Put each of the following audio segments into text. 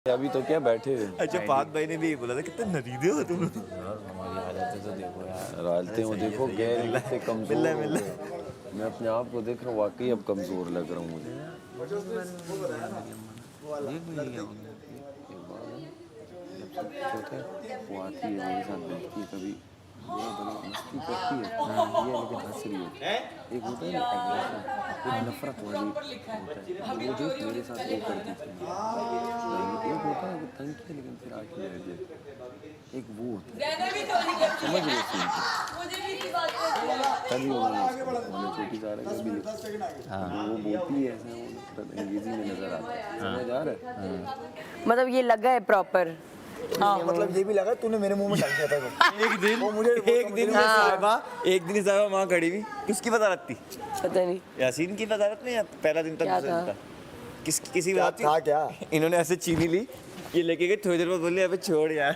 अभी तो क्या बैठे हुए। अच्छा फात भाई ने भी ये बोला था कितने नरीदे हो तुम लोग। यार हमारी हालत तो देखो यार, हालतें हो देखो, गैर से कमजोर हो गए। मैं अपने आप को देख रहा हूँ, वाकई अब कमजोर लग रहा हूँ मुझे। जब छोटे वो आती है मेरे साथ बैठती है, कभी बुरा भला मस्ती करती है लेकिन हंस रही होती है। एक होता है ना एग्रेशन, एक नफरत वाली होता है, वो जो मेरे साथ वो करती थी। एक होता है वो तंग किया लेकिन फिर आके रह जाए, एक वो होता है समझ रहे हो सीन को। तभी उन्होंने छोटी सारा का भी लिखा, वो बोलती है ऐसा, वो अंग्रेजी में नजर आता है, समझ आ रहा है। मतलब ये लगा है प्रॉपर। हाँ मतलब ये भी लगा तूने मेरे मुंह में डाल दिया था वो। एक दिन साहिबा वहाँ खड़ी हुई, किसकी वजारत थी? पता नहीं यासीन की वजारत में या पहला दिन तक क्या दूसरा दिन था? था? किसी क्या बात था क्या? इन्होंने ऐसे चीनी ली, ये लेके गए, थोड़ी देर बाद बोले अबे छोड़ यार।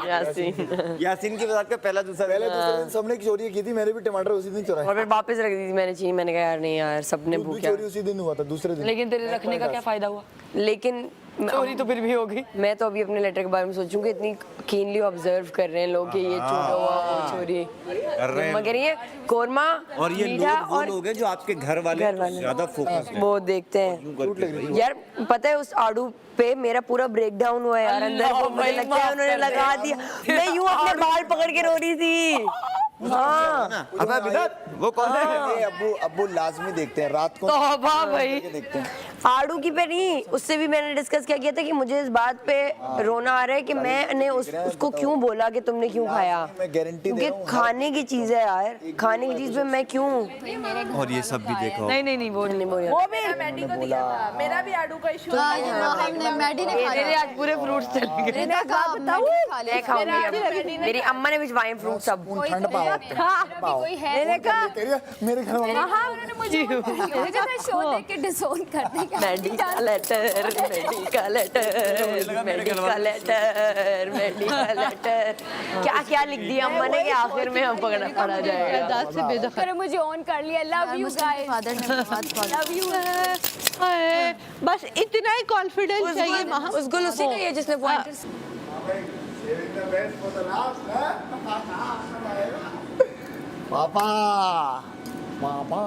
यासीन। यासीन की वजारत का पहले दूसरे दिन सबने चोरी की थी, मैंने भी टमाटर उसी दिन चुराए। और फिर वापस रख दी थी मैंने चीनी। मैंने कहा यार नहीं यार, सबने दूध भी भूखा। चोरी उसी दिन हुआ था, दूसरे दिन। लेकिन तेरे रखने का क्या फायदा हुआ? लेकिन चोरी तो फिर भी होगी। मैं तो अभी अपने लेटर के बारे में सोचूंगी, इतनी कीनली ऑब्जर्व कर रहे हैं लोग कि ये चोरा हुआ वो चोरी कर रहे हैं। मगर ये कोरमा और ये मीठा लोग वो और लोग हैं जो आपके घर वाले ज्यादा फोकस हैं। वो देखते हैं यार। पता है उस आड़ू पे मेरा पूरा ब्रेक डाउन हुआ है यार अंदर। वो मुझे लगता है उन्होंने लगा दिया, मैं यूं अपने बाल पकड़ के रो रही थी। हाँ अबे बिदात वो कौन है? ये अब्बू लाजमी देखते हैं रात को, तौबा भाई। देखते हैं। आड़ू की पे नहीं, उससे भी मैंने डिस्कस क्या किया था कि मुझे इस बात पे रोना आ रहा है कि मैंने उसको क्यों बोला कि तुमने क्यों खाया। मैं गारंटी दे क्योंकि रहा हूँ, खाने की चीज है यार, खाने की चीज पे मैं क्यों और ये सब भी देखो। नहीं वो नहीं बोला। वो भी मैडी को दिया था। मेरा भी आड़ू का इशू है। हमने मैडी ने खा मेरे लिया। आज पूरे फ्रूट्स चले गए। मैंने कहा बताओ मैं खाऊंगी अब। मेरी अम्मा ने भिजवाए फ्रूट सब। ठंड पाओ कोई है मैंने कहा मेरे घर वालों हाँ उन्होंने मुझे जब मैं शो देख के डिसोन करने का medical letter, medical letter, medical letter, medical letter, क्या क्या लिख दिया अम्मा ने कि आखिर में हम पकड़ा जाएगा। दाद से बेदखल। पर मुझे ऑन कर लिया। लव यू गाइस, फादर ने लव यू। बस इतना ही कॉन्फिडेंस चाहिए वहाँ। उस गुल उसी का ही है जिसने पॉइंटर्स। पापा पापा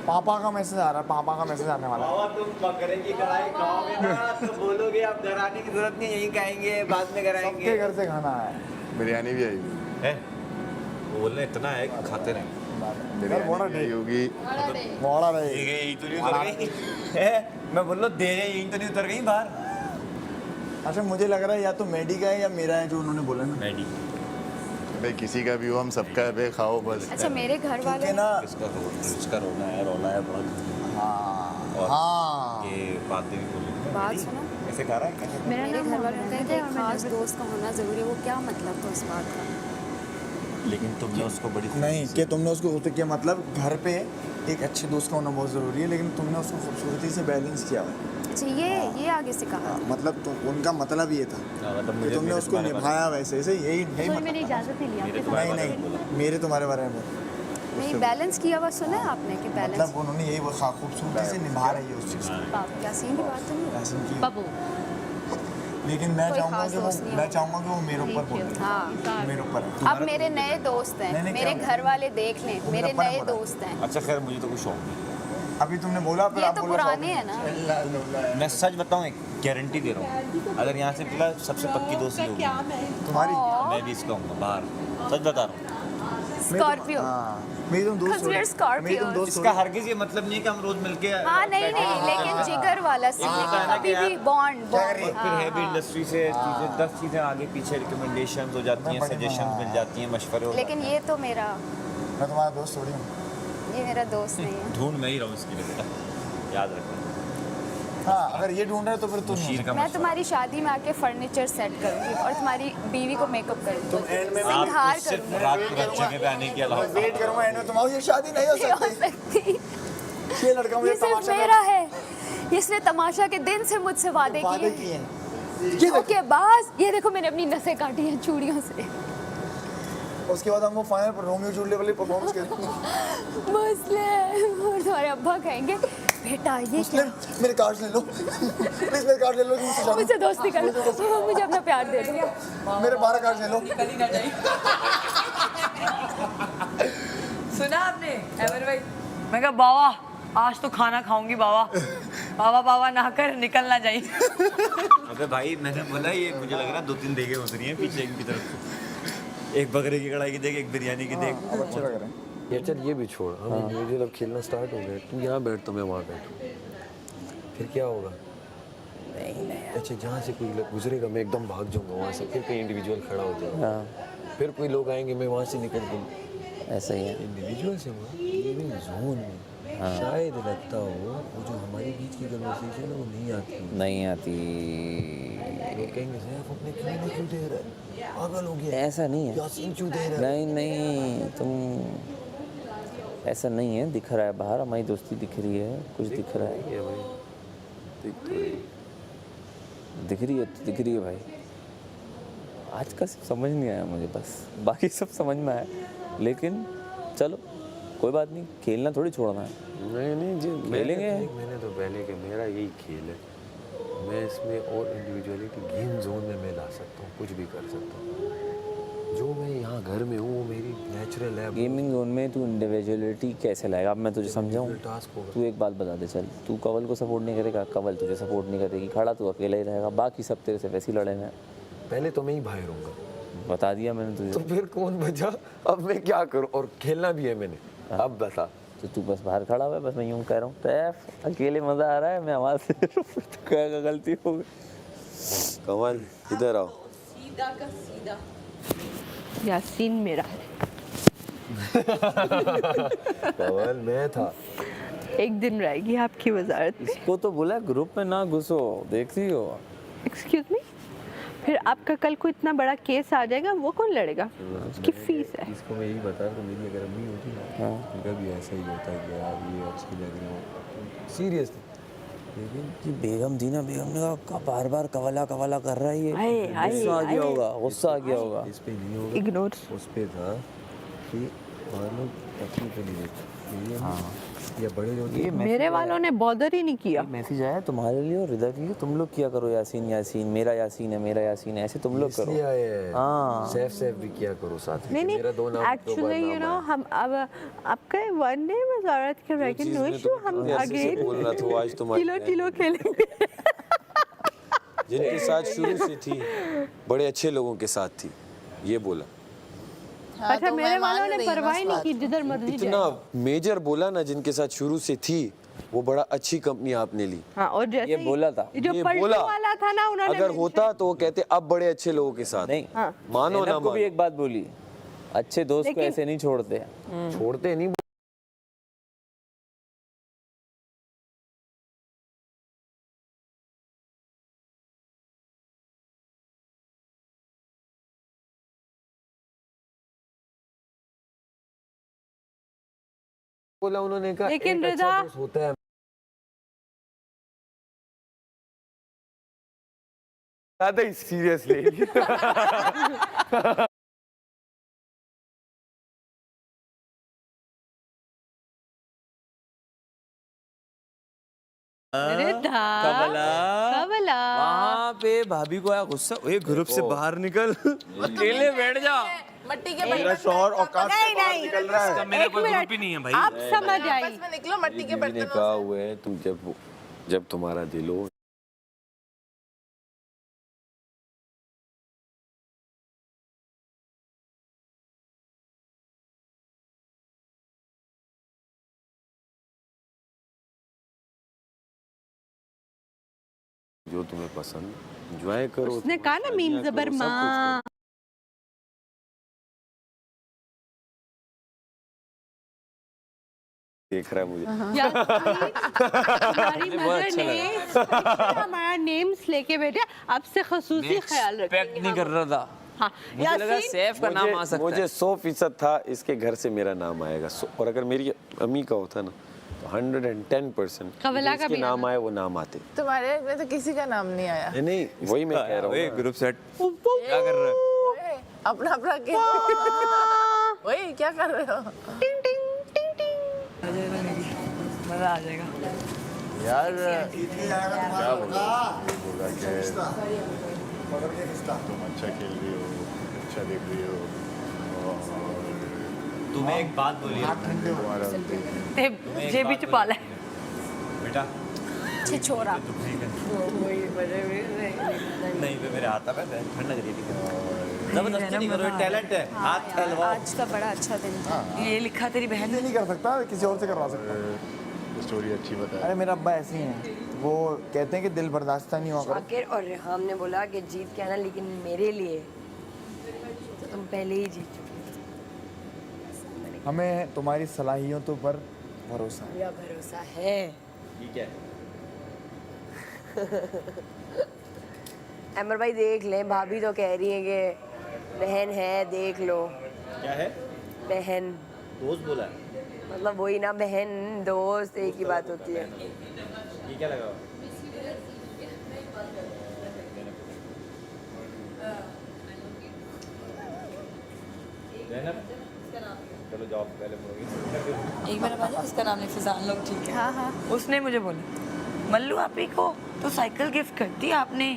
पापा का मैसेज आ रहा है, पापा का मैसेज आने वाला है। तुम बकरे की कढ़ाई खाओगे ना तो बोलोगे अब घर आने की जरूरत नहीं, यहीं खाएंगे, बाद में घर आएंगे। सबके घर से खाना है। बिरयानी भी आई है वो बोलने इतना है कि खाते रहें। बिरयानी आई होगी। मोड़ा रहे यही तो नहीं उतर गई है। मैं बोल रहा हूँ दे गए, यहीं तो नहीं उतर गई बाहर। अच्छा मुझे लग रहा है या तो मेडी का है या मेरा है जो उन्होंने बोला ना। मैडी भाई किसी का भी हो, हम सबका है भाई, खाओ बस। अच्छा मेरे घर वाले क्योंकि ना इसका रोना है बहुत। हाँ ये बातें भी बोली बात सुनो। ऐसे खा रहा है क्या? मेरे घर वाले कहते हैं कि खास दोस्त का होना जरूरी है। वो क्या मतलब था उस बात का? लेकिन तुमने उसको बड़ी नहीं कि तुमने उसको खूबसूरती किया, मतलब घर पे एक अच्छे दोस्त का होना बहुत ज़रूरी है, लेकिन तुमने उसको खूबसूरती से बैलेंस किया है। अच्छा ये आगे से कहा। मतलब उनका मतलब ये था मतलब कि तुमने उसको निभाया वैसे ऐसे, यही मतलब। मैंने इजाज़त ही लिया। नहीं मेरे तुम्हारे बारे में नहीं बैलेंस किया हुआ सुना है आपने कि बैलेंस। मतलब उन्होंने यही वो खूबसूरती से निभा रही है उस चीज़ को। यासीन की बात तो नहीं है। ऐसे की। बाबू लेकिन मैं कोई चाहूँगा खास कि दोस्त नहीं मैं चाहूँगा कि वो मेरे ऊपर बोले, हाँ मेरे ऊपर है। अब तुम्हारा- मेरे नए दोस्त हैं। नहीं, मेरे क्या घर वाले देख लें, मेरे अपना नए बोला। दोस्त हैं। अच्छा खैर मुझे तो कुछ शौक नहीं। अभी तुमने बोला फिर ये आप तो बोला पुराने हैं ना। मैं सच बताऊं, एक गारंटी दे रहा हूँ, अगर यहाँ से निकला सबसे पक्की दोस्ती होगी तुम्हारी। मैं भी इसका हूँ बाहर, सच बता रहा हूँ। स्कॉर्पियो। हाँ मेरी तुम दोस्त Because we are मेरी तुम Scorpios. दोस्त इसका हरगिज ये मतलब नहीं है कि हम रोज मिलके हाँ नहीं लेकिन जिगर वाला सीन होता है ना कभी कि भी यार- बॉन्ड फिर हैवी इंडस्ट्री से चीज़ें 10 चीज़ें आगे पीछे रिकमेंडेशन हो जाती हैं, सजेशन मिल जाती हैं, मशवरे हो लेकिन ये तो मेरा मैं तुम्हारा दोस्त थोड़ी हूँ। ये मेरा दोस्त नहीं है। ढूंढ मैं ही रहा हूँ इसके लिए बेटा, याद रखना। हाँ अगर ये ढूंढ रहे हो तो फिर तुम शीर का मैं मशवरा। तुम्हारी शादी में आके फर्नीचर सेट करूंगी और तुम्हारी बीवी को मेकअप करूंगी, एंड में आपको सिंगार सिर्फ करूंगी। रात को एक जगह पे आने के अलावा वेट करूँगा एंड में तुम आओ, ये शादी नहीं हो नहीं हो सकती। सकती। ये लड़का मुझे ये सिर्फ तमाशा मेरा है। इसने तमाशा के दिन से मुझसे वादे वादे किए किए हैं। हैं। ओके बास ये देखो मैंने अपनी नसें काटी हैं चूड़ियों से। उसके बाद हम वो फाइनल पर रोमियो जूलियट वाली परफॉर्मेंस करेंगे। मसले और तुम्हारे अब्बा कहेंगे बेटा ये ले, मेरे कार्ड ले लो प्लीज मेरे कार्ड ले लो मुझसे शादी मुझसे दोस्ती कर लो, मुझे अपना प्यार दे दो। मेरे 12 कार्ड ले लो। सुना आपने एवर भाई? मैं कहा बाबा आज तो खाना खाऊंगी बाबा। बाबा बाबा ना कर निकल ना जाए। अबे भाई मैंने बोला ये मुझे लग रहा 2-3 देगे उतरी हैं पीछे की तरफ। एक बकरे की कढ़ाई की देख, एक बिरयानी की देख। अब अच्छा लग रहा है। यार चल ये भी छोड़, हम इंडिविजुअल अब खेलना स्टार्ट हो गए। तू यहाँ बैठ तो मैं वहाँ बैठूँ, फिर क्या होगा? अच्छा जहाँ से कोई गुजरेगा मैं एकदम भाग जाऊँगा वहाँ से, फिर कहीं इंडिविजुअल खड़ा हो जाएगा, फिर कोई लोग आएंगे मैं वहाँ से निकल दूँ। ऐसा ही है। इंडिविजुअल से लिविंग जोन में शायद लगता हो वो जो हमारे बीच की कन्वर्सेशन है वो नहीं आती। लोग कहेंगे सैफ अपने क्यों दे रहा है, पागल हो गया। ऐसा नहीं है, यासीन क्यों दे रहा है? नहीं तुम ऐसा नहीं है। दिख रहा है बाहर हमारी दोस्ती दिख रही है, कुछ दिख रहा है। ये भाई देख तो रही। दिख रही है तो दिख रही है भाई। आज का सब समझ नहीं आया मुझे, बस बाकी सब समझ में आया। लेकिन चलो कोई बात नहीं, खेलना थोड़ी छोड़ना है। नहीं जी खेलेंगे। मैंने तो पहले कि मेरा यही खेल है, मैं इसमें और इंडिविजुअलिटी गेम जोन में मैं ला सकता हूँ, कुछ भी कर सकता हूँ। जो मैं यहाँ घर में हूँ वो मेरी नेचुरल है। गेमिंग जोन में तू इंडिविजुअलिटी कैसे लाएगा? अब मैं तुझे समझाऊँ। टास्क होगा। तू एक बात बता दे, चल तू कवल को सपोर्ट नहीं करेगा, कवल तुझे सपोर्ट नहीं करेगी, खड़ा तू अकेला ही रहेगा, बाकी सब तेरे से वैसे ही लड़ेंगे। पहले तो मैं ही बाहर रहूँगा। बता दिया मैंने तुझे। तो फिर कौन बचा? अब मैं क्या करूँ? और खेलना भी है मैंने। अब बता। तो तू बस बाहर खड़ा हुआ है, बस मैं यूँ कह रहा हूँ तैफ अकेले मज़ा आ रहा है, मैं आवाज़ से क्या गलती हो गई। कमल इधर आओ। सीधा का सीधा यासीन मेरा है। कमल मैं था। एक दिन रहेगी आपकी वजारत में। इसको तो बोला ग्रुप में ना घुसो, देखती हो। एक्सक्यूज मी, फिर आपका कल को इतना बड़ा केस आ जाएगा, वो कौन लड़ेगा? उसकी फीस है। इसको मैं यही बता रहा हूँ, मेरी अगर अम्मी होती ना उनका भी ऐसा ही होता है कि यार ये अच्छी लग रही हो सीरियसली। लेकिन कि बेगम दीना बेगम ने कहा बार बार कवला कवला कर रहा है ये। आए, गुस्सा आ गया होगा, गुस्सा आ गया होगा। इस पे नहीं होगा, इग्नोर। उस पे था कि और लोग तकलीफ नहीं देते। या बड़े जो ये मेरे वालों ने बॉदर ही नहीं किया। मैसेज आया तुम्हारे लिए और रिदा के लिए, तुम लोग क्या करो यासीन यासीन, मेरा यासीन है मेरा यासीन है, ऐसे तुम लोग करो। इसलिए आए हैं। हाँ। सैफ भी किया करो साथ में। नहीं मेरा दो नाम एक्चुअली यू नो हम अब आपका वन डे वजारत के रैकेट नो इशू, हम अगेन बोल रहा था आज तुम्हारे किलो खेलेंगे। जिनके साथ शुरू से थी, बड़े अच्छे लोगों के साथ थी, ये बोला। अच्छा मेरे वालों ने परवाह नहीं की, जिधर मर्जी इतना मेजर बोला ना, जिनके साथ शुरू से थी वो बड़ा अच्छी कंपनी आपने ली। हाँ, और जैसे ये बोला था, जो ये पलटू बोला। वाला था ना, उन्होंने अगर होता तो वो कहते अब बड़े अच्छे लोगों के साथ। नहीं मानो ना को भी मानो, एक बात बोली, अच्छे दोस्त को ऐसे नहीं छोड़ते। छोड़ते नहीं। बोला उन्होंने कहा लेकिन एक अच्छा रिदा- दोस्त होता है। ज्यादा ही सीरियसली। कवला वहाँ पे भाभी को आया गुस्सा, ये ग्रुप से बाहर निकल, अकेले बैठ जा। मट्टी के मेरा शौहर औकात से बाहर निकल रहा है। मेरा कोई ग्रुप ही नहीं है भाई। आप समझ आई। निकलो मट्टी के मैंने कहा हुआ है तुम जब तुम्हारा दिल हो। जो तुम्हें पसंद, एंजॉय करो। उसने कहा ना मीम जबर माँ। देख रहा है मुझे। हमारी मदर ने हमारा नेम्स लेके बैठे, अब से खसूसी ख्याल एक्सपेक्ट नहीं कर रहा था। हाँ, मुझे लगा सैफ का नाम आ सकता मुझे है। 100% था इसके घर से मेरा नाम आएगा। और अगर मेरी अम्मी का होता ना तो 110% कवला का जिसके भी नाम आए वो नाम आते। तुम्हारे में तो किसी का नाम नहीं आया। नहीं वही मैं कह रहा हूँ। ग्रुप सेट क्या कर रहा है? अपना अपना के वही क्या कर रहे हो? टिंग टिंग टिंग टिंग। मजा आ जाएगा। यार क्या बोला कि तुम अच्छा खेल रही हो, अच्छा देख रही हो और तुम्हें एक बात बोली तुम्हारा जे भी छुपा ले बेटा छिछोरा नहीं पे मेरे हाथ पे ठंड लग रही थी जबरदस्ती नहीं करो, टैलेंट है, हाथ हलवाओ। आज का बड़ा अच्छा दिन था। ये लिखा तेरी बहन नहीं कर सकता, किसी और से करवा सकता हूँ। स्टोरी अच्छी बता। अरे मेरा अब्बा ऐसे ही है, वो कहते हैं कि दिल बर्दाश्त नहीं हुआ करो। शाकिर और रेहाम ने बोला कि जीत के आना, लेकिन मेरे लिए तो तुम पहले ही जीत चुके। हमें तुम्हारी सलाहियतों पर भरोसा है। पूरा भरोसा है। ठीक है अमर भाई देख ले, भाभी तो कह रही है कि बहन है, देख लो। क्या है? बहन दोस्त बोला है। मतलब वही ना, बहन दोस्त एक ही बात होती है। ये क्या लगा? चलो जॉब पहले मुड़ोगी। एक बार बात, उसका नाम है फिजान, लोग ठीक है। हाँ हाँ उसने मुझे बोला मल्लू आप ही को तो साइकिल गिफ्ट कर दी आपने,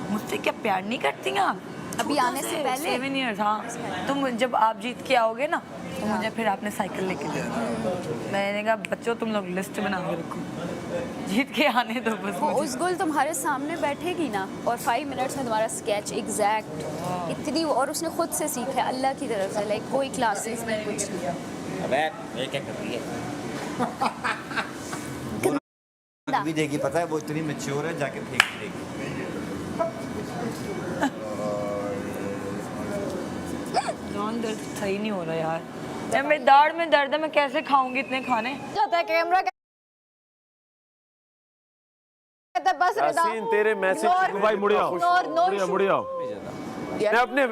मुझसे क्या प्यार नहीं करती आप? अभी आने से पहले 7 years, हाँ। तुम जब आप जीत के आओगे ना तो मुझे फिर आपने साइकिल लेके देना। मैंने कहा बच्चों तुम लोग लिस्ट बना के रखो, जीत के आने दो बस वो मुझे। उस गुल तुम्हारे सामने बैठेगी ना और 5 मिनट्स में तुम्हारा स्केच एग्जैक्ट इतनी, और उसने खुद से सीखा है अल्लाह की तरफ से, लाइक कोई क्लासेस नहीं कुछ नहीं। अबे ये क्या कर रही है? भी देगी, पता है वो इतनी मैच्योर है, जाके फेंक देगी। जान दर्द सही नहीं हो रहा यार, यार मेरी दाढ़ में दर्द है, मैं कैसे खाऊंगी इतने खाने? जाता है कैमरा कहता है बस रिदा यासीन तेरे मैसेज भाई मुड़े आओ, मुड़े आओ मैं अपने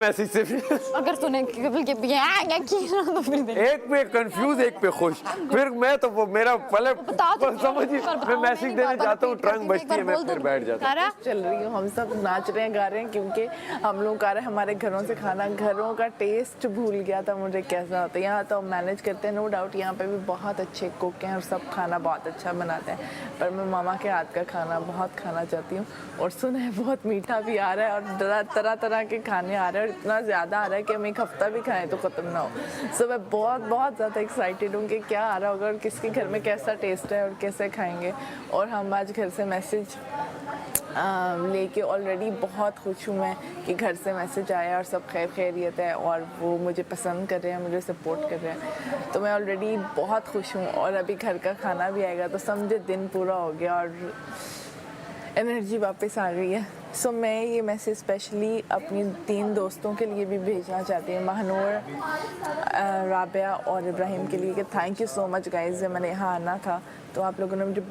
मैसेज से भी अगर तूने कबल के पिया किया तो फिर दे। एक पे कंफ्यूज एक पे खुश, फिर मैं तो वो मेरा पहले समझिए मैं मैसेज देने जाता हूँ, ट्रंक बजती है, मैं फिर बैठ जाता हूँ। चल रही हूँ, हम सब नाच रहे हैं गा रहे हैं, क्योंकि हम लोग आ रहे हैं हमारे घरों से खाना, घरों का टेस्ट भूल गया था मुझे कैसा होता है। यहाँ तो मैनेज करते हैं, नो डाउट यहाँ पे भी बहुत अच्छे कुक हैं और सब खाना बहुत अच्छा बनाते हैं, पर मैं मामा के हाथ का खाना बहुत खाना चाहती हूँ। और सुना है बहुत मीठा भी आ रहा है और तरह तरह के खाने आ रहे हैं, और इतना ज़्यादा आ रहा है कि हम एक हफ्ता भी खाएं तो ख़त्म ना हो। सो मैं बहुत बहुत ज़्यादा एक्साइटेड हूँ कि क्या आ रहा होगा और किसके घर में कैसा टेस्ट है और कैसे खाएंगे। और हम आज घर से मैसेज लेके ऑलरेडी बहुत खुश हूँ मैं कि घर से मैसेज आया और सब खैर खैरियत है और वो मुझे पसंद कर रहे हैं, मुझे सपोर्ट कर रहे हैं, तो मैं ऑलरेडी बहुत खुश हूँ। और अभी घर का खाना भी आएगा तो समझे दिन पूरा हो गया और एनर्जी वापस आ गई है। सो मैं ये मैसेज स्पेशली अपनी 3 दोस्तों के लिए भी भेजना चाहती हूँ, महानूर, राबिया और इब्राहिम के लिए, कि thank you so much guys. जब मैंने यहाँ आना था तो आप लोगों ने मुझे